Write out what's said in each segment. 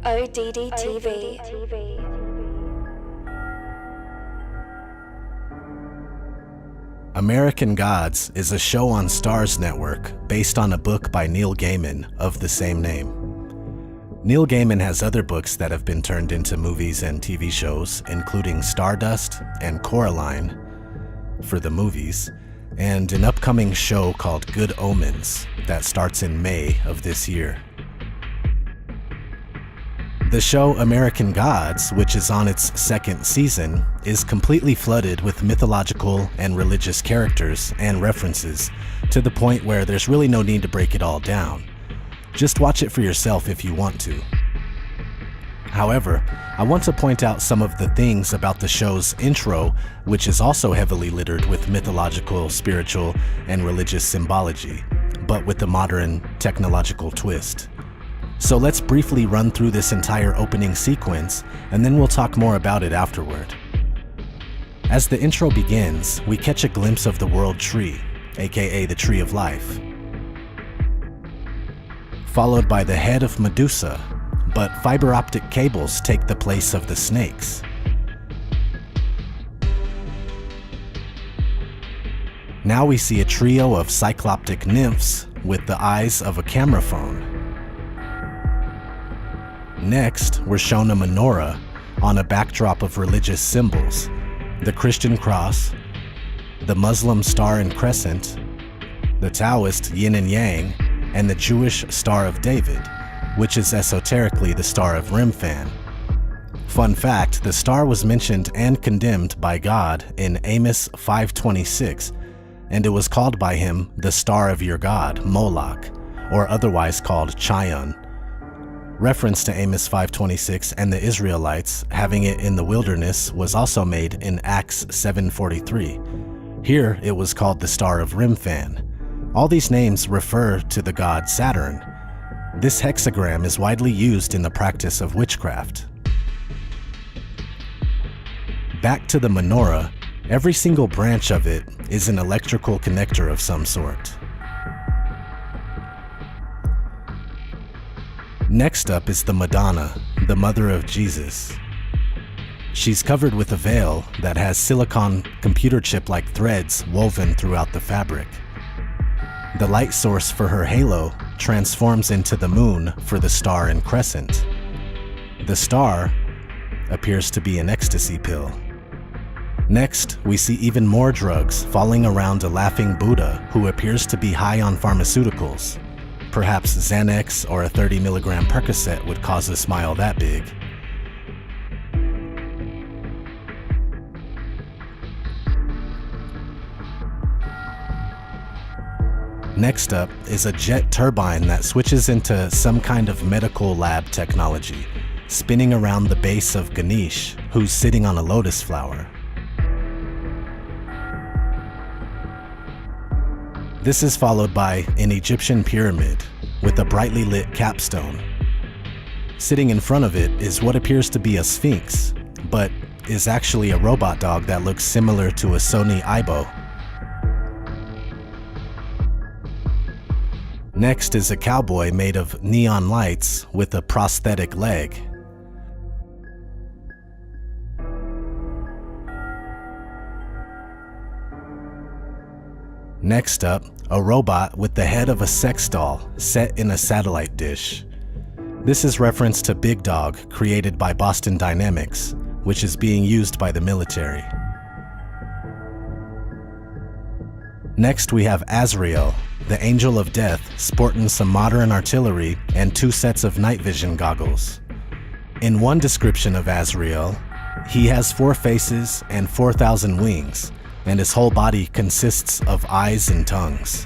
ODDTV. American Gods is a show on Starz Network based on a book by Neil Gaiman of the same name. Neil Gaiman has other books that have been turned into movies and TV shows, including Stardust and Coraline for the movies, and an upcoming show called Good Omens that starts in May of this year. The show American Gods, which is on its second season, is completely flooded with mythological and religious characters and references to the point where there's really no need to break it all down. Just watch it for yourself if you want to. However, I want to point out some of the things about the show's intro, which is also heavily littered with mythological, spiritual, and religious symbology, but with a modern technological twist. So let's briefly run through this entire opening sequence, and then we'll talk more about it afterward. As the intro begins, we catch a glimpse of the World Tree, aka the Tree of Life, followed by the head of Medusa, but fiber optic cables take the place of the snakes. Now we see a trio of cycloptic nymphs with the eyes of a camera phone. Next, we're shown a menorah on a backdrop of religious symbols: the Christian cross, the Muslim star and crescent, the Taoist yin and yang, and the Jewish Star of David, which is esoterically the Star of Remphan. Fun fact, the star was mentioned and condemned by God in Amos 5:26, and it was called by him the Star of your God, Moloch, or otherwise called Chion. Reference to Amos 5:26 and the Israelites having it in the wilderness was also made in Acts 7:43. Here it was called the Star of Remphan. All these names refer to the god Saturn. This hexagram is widely used in the practice of witchcraft. Back to the menorah, every single branch of it is an electrical connector of some sort. Next up is the Madonna, the mother of Jesus. She's covered with a veil that has silicon computer chip-like threads woven throughout the fabric. The light source for her halo transforms into the moon for the star and crescent. The star appears to be an ecstasy pill. Next, we see even more drugs falling around a laughing Buddha who appears to be high on pharmaceuticals. Perhaps Xanax or a 30 milligram Percocet would cause a smile that big. Next up is a jet turbine that switches into some kind of medical lab technology, spinning around the base of Ganesh, who's sitting on a lotus flower. This is followed by an Egyptian pyramid with a brightly lit capstone. Sitting in front of it is what appears to be a sphinx, but is actually a robot dog that looks similar to a Sony Aibo. Next is a cowboy made of neon lights with a prosthetic leg. Next up, a robot with the head of a sex doll set in a satellite dish. This is reference to Big Dog, created by Boston Dynamics, which is being used by the military. Next we have Azrael, the angel of death, sporting some modern artillery and 2 sets of night vision goggles. In one description of Azrael, he has 4 faces and 4,000 wings, and his whole body consists of eyes and tongues.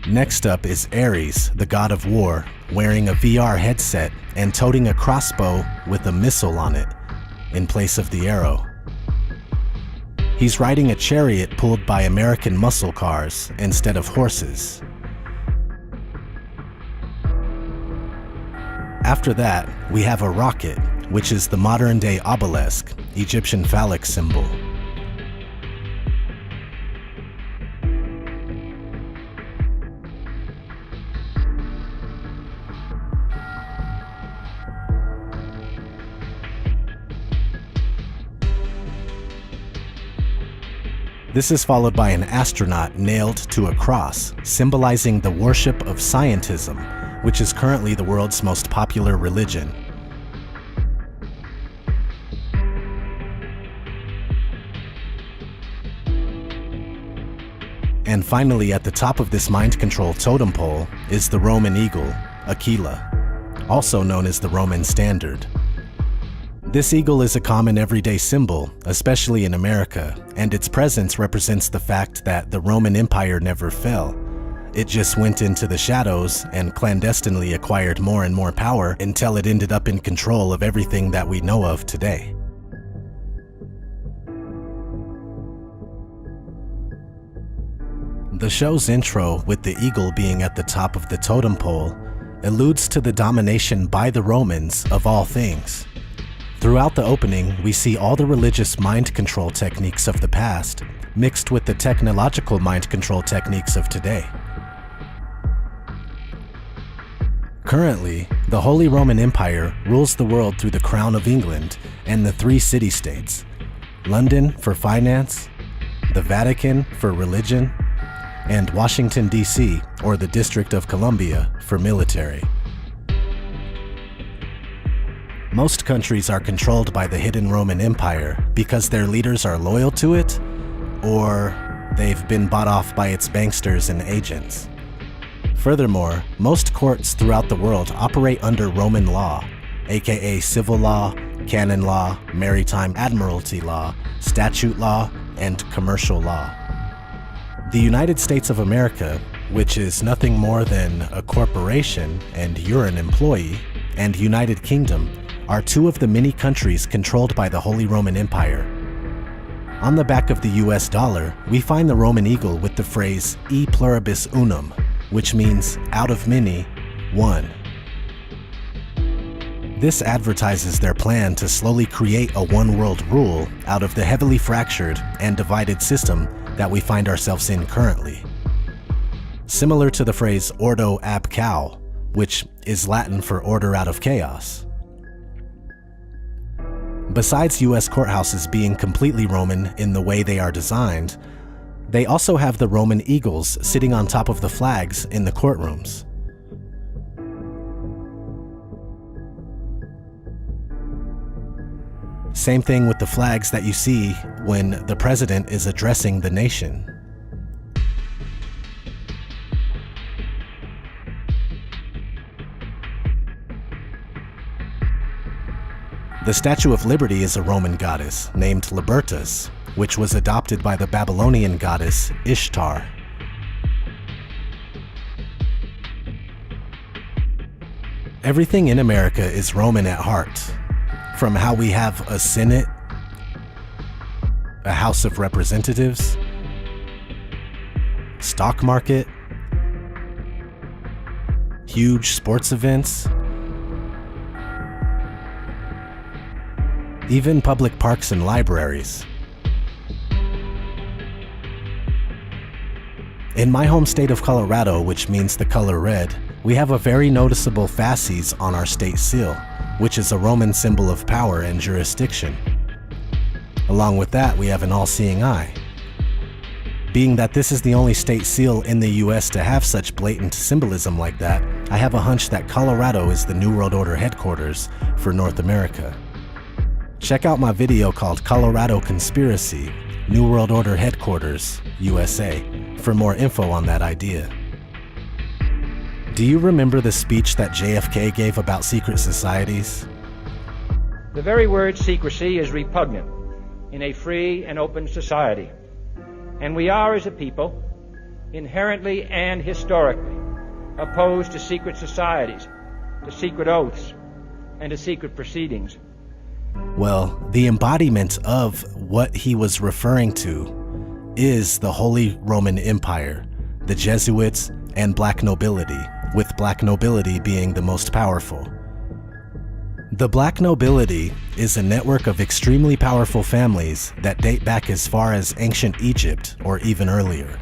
Next up is Ares, the god of war, wearing a VR headset and toting a crossbow with a missile on it in place of the arrow. He's riding a chariot pulled by American muscle cars instead of horses. After that, we have a rocket, which is the modern-day obelisk, Egyptian phallic symbol. This is followed by an astronaut nailed to a cross, symbolizing the worship of scientism, which is currently the world's most popular religion. And finally, at the top of this mind control totem pole is the Roman eagle, Aquila, also known as the Roman standard. This eagle is a common everyday symbol, especially in America, and its presence represents the fact that the Roman Empire never fell. It just went into the shadows and clandestinely acquired more and more power until it ended up in control of everything that we know of today. The show's intro, with the eagle being at the top of the totem pole, alludes to the domination by the Romans of all things. Throughout the opening, we see all the religious mind control techniques of the past mixed with the technological mind control techniques of today. Currently, the Holy Roman Empire rules the world through the Crown of England and the 3 city-states: London for finance, the Vatican for religion, and Washington, D.C., or the District of Columbia, for military. Most countries are controlled by the hidden Roman Empire because their leaders are loyal to it, or they've been bought off by its banksters and agents. Furthermore, most courts throughout the world operate under Roman law, aka civil law, canon law, maritime admiralty law, statute law, and commercial law. The United States of America, which is nothing more than a corporation and you're an employee, and United Kingdom are 2 of the many countries controlled by the Holy Roman Empire. On the back of the US dollar, we find the Roman eagle with the phrase e pluribus unum, which means out of many, one. This advertises their plan to slowly create a one-world rule out of the heavily fractured and divided system that we find ourselves in currently. Similar to the phrase ordo ab chao, which is Latin for order out of chaos. Besides US courthouses being completely Roman in the way they are designed, they also have the Roman eagles sitting on top of the flags in the courtrooms. Same thing with the flags that you see when the president is addressing the nation. The Statue of Liberty is a Roman goddess named Libertas, which was adopted by the Babylonian goddess Ishtar. Everything in America is Roman at heart, from how we have a Senate, a House of Representatives, stock market, huge sports events, even public parks and libraries. In my home state of Colorado, which means the color red, we have a very noticeable fasces on our state seal, which is a Roman symbol of power and jurisdiction. Along with that, we have an all-seeing eye. Being that this is the only state seal in the US to have such blatant symbolism like that, I have a hunch that Colorado is the New World Order headquarters for North America. Check out my video called Colorado Conspiracy, New World Order Headquarters, USA, for more info on that idea. Do you remember the speech that JFK gave about secret societies? The very word secrecy is repugnant in a free and open society, and we are, as a people, inherently and historically opposed to secret societies, to secret oaths, and to secret proceedings. Well, the embodiment of what he was referring to is the Holy Roman Empire, the Jesuits, and black nobility, with black nobility being the most powerful. The black nobility is a network of extremely powerful families that date back as far as ancient Egypt or even earlier.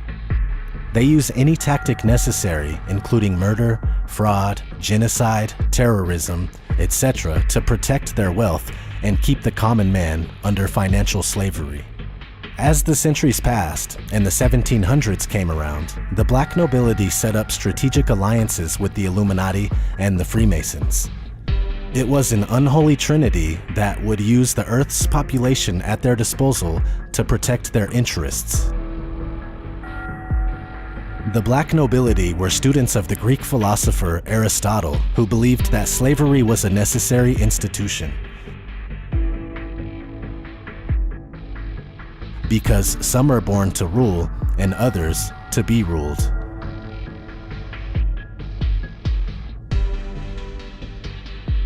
They use any tactic necessary, including murder, fraud, genocide, terrorism, etc., to protect their wealth and keep the common man under financial slavery. As the centuries passed and the 1700s came around, the black nobility set up strategic alliances with the Illuminati and the Freemasons. It was an unholy trinity that would use the Earth's population at their disposal to protect their interests. The black nobility were students of the Greek philosopher Aristotle, who believed that slavery was a necessary institution. Because some are born to rule and others to be ruled.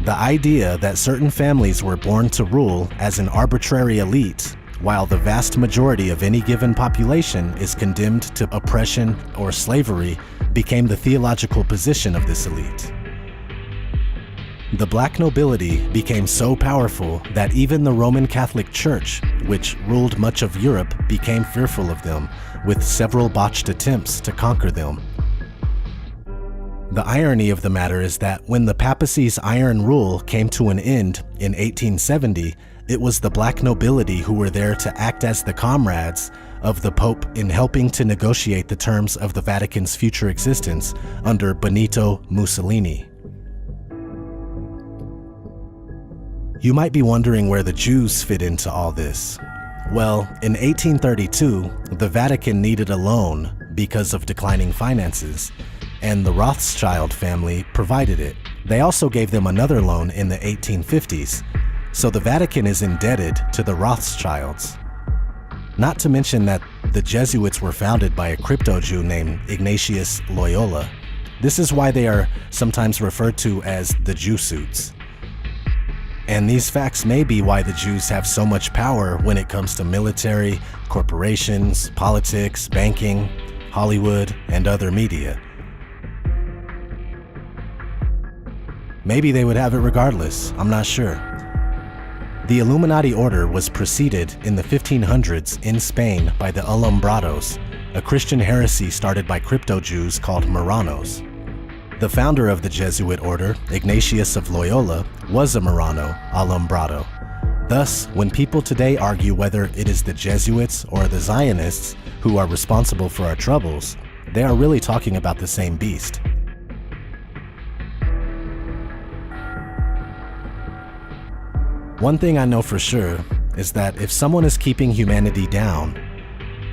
The idea that certain families were born to rule as an arbitrary elite, while the vast majority of any given population is condemned to oppression or slavery, became the theological position of this elite. The black nobility became so powerful that even the Roman Catholic Church, which ruled much of Europe, became fearful of them, with several botched attempts to conquer them. The irony of the matter is that when the papacy's iron rule came to an end in 1870, it was the black nobility who were there to act as the comrades of the Pope in helping to negotiate the terms of the Vatican's future existence under Benito Mussolini. You might be wondering where the Jews fit into all this. Well, in 1832, the Vatican needed a loan because of declining finances, and the Rothschild family provided it. They also gave them another loan in the 1850s, so the Vatican is indebted to the Rothschilds. Not to mention that the Jesuits were founded by a crypto-Jew named Ignatius Loyola. This is why they are sometimes referred to as the Jesuits. And these facts may be why the Jews have so much power when it comes to military, corporations, politics, banking, Hollywood, and other media. Maybe they would have it regardless, I'm not sure. The Illuminati order was preceded in the 1500s in Spain by the Alumbrados, a Christian heresy started by crypto-Jews called Marranos. The founder of the Jesuit order, Ignatius of Loyola, was a Marrano Alumbrado. Thus, when people today argue whether it is the Jesuits or the Zionists who are responsible for our troubles, they are really talking about the same beast. One thing I know for sure is that if someone is keeping humanity down,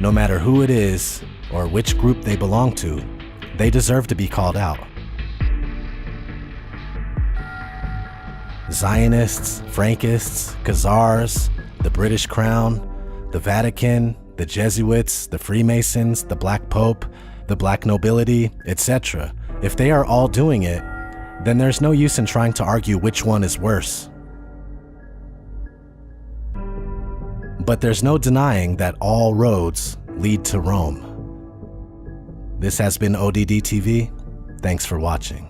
no matter who it is or which group they belong to, they deserve to be called out. Zionists, Frankists, Khazars, the British Crown, the Vatican, the Jesuits, the Freemasons, the Black Pope, the black nobility, etc. If they are all doing it, then there's no use in trying to argue which one is worse. But there's no denying that all roads lead to Rome. This has been ODD TV. Thanks for watching.